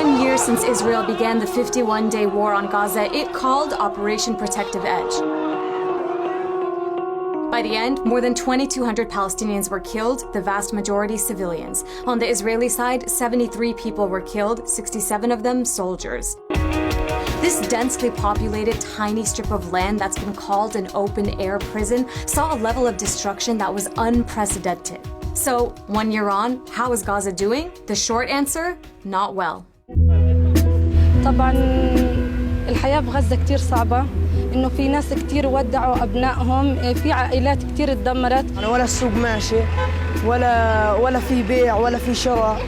1 year since Israel began the 51-day war on Gaza, it called Operation Protective Edge. By the end, more than 2,200 Palestinians were killed, the vast majority civilians. On the Israeli side, 73 people were killed, 67 of them soldiers. This densely populated tiny strip of land that's been called an open-air prison saw a level of destruction that was unprecedented. So, 1 year on, how is Gaza doing? The short answer, not well. طبعاً الحياة بغزة كتير صعبة. إنه في ناس كتير ودعوا أبنائهم، في عائلات كتير اتدمرت. ولا السوق ماشي، ولا في بيع، ولا في شراء.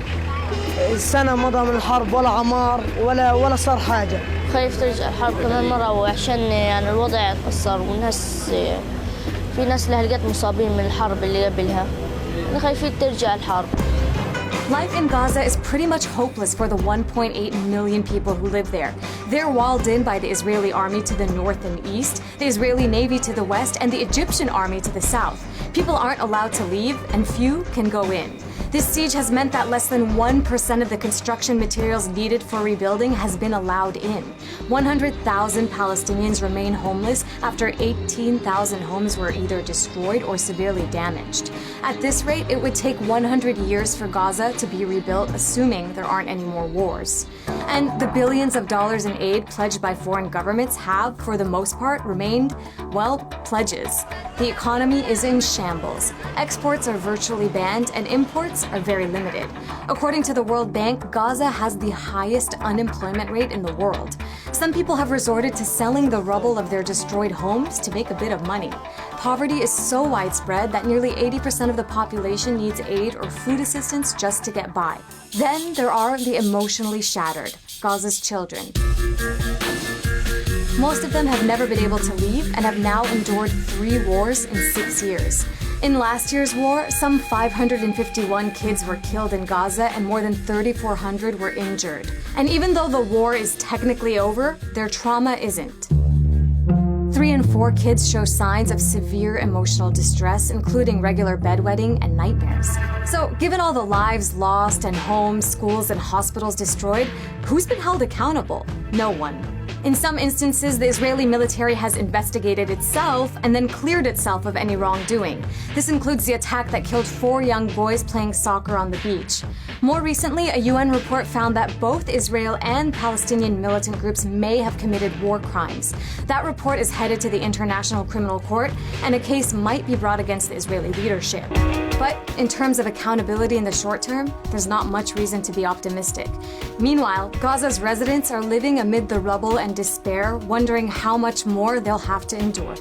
السنة مضى من الحرب، ولا عمار، ولا صار حاجة. خايف ترجع الحرب كمان مرة، وعشان يعني الوضع يتأثر، والناس في ناس لهالقد مصابين من الحرب اللي قبلها. خايفين ترجع الحرب. Life in Gaza is pretty much hopeless for the 1.8 million people who live there. They're walled in by the Israeli army to the north and east, the Israeli navy to the west, and the Egyptian army to the south. People aren't allowed to leave, and few can go in. This siege has meant that less than 1% of the construction materials needed for rebuilding has been allowed in. 100,000 Palestinians remain homeless after 18,000 homes were either destroyed or severely damaged. At this rate, it would take 100 years for Gaza to be rebuilt, assuming there aren't any more wars. And the billions of dollars in aid pledged by foreign governments have, for the most part, remained, well, pledges. The economy is in shambles. Exports are virtually banned, and imports are very limited. According to the World Bank, Gaza has the highest unemployment rate in the world. Some people have resorted to selling the rubble of their destroyed homes to make a bit of money. Poverty is so widespread that nearly 80% of the population needs aid or food assistance just to get by. Then there are the emotionally shattered, Gaza's children. Most of them have never been able to leave and have now endured 3 wars in 6 years. In last year's war, some 551 kids were killed in Gaza and more than 3,400 were injured. And even though the war is technically over, their trauma isn't. 3 in 4 kids show signs of severe emotional distress, including regular bedwetting and nightmares. So, given all the lives lost and homes, schools, and hospitals destroyed, who's been held accountable? No one. In some instances, the Israeli military has investigated itself and then cleared itself of any wrongdoing. This includes the attack that killed 4 young boys playing soccer on the beach. More recently, a UN report found that both Israel and Palestinian militant groups may have committed war crimes. That report is headed to the International Criminal Court, and a case might be brought against the Israeli leadership. But in terms of accountability in the short term, there's not much reason to be optimistic. Meanwhile, Gaza's residents are living amid the rubble and despair, wondering how much more they'll have to endure.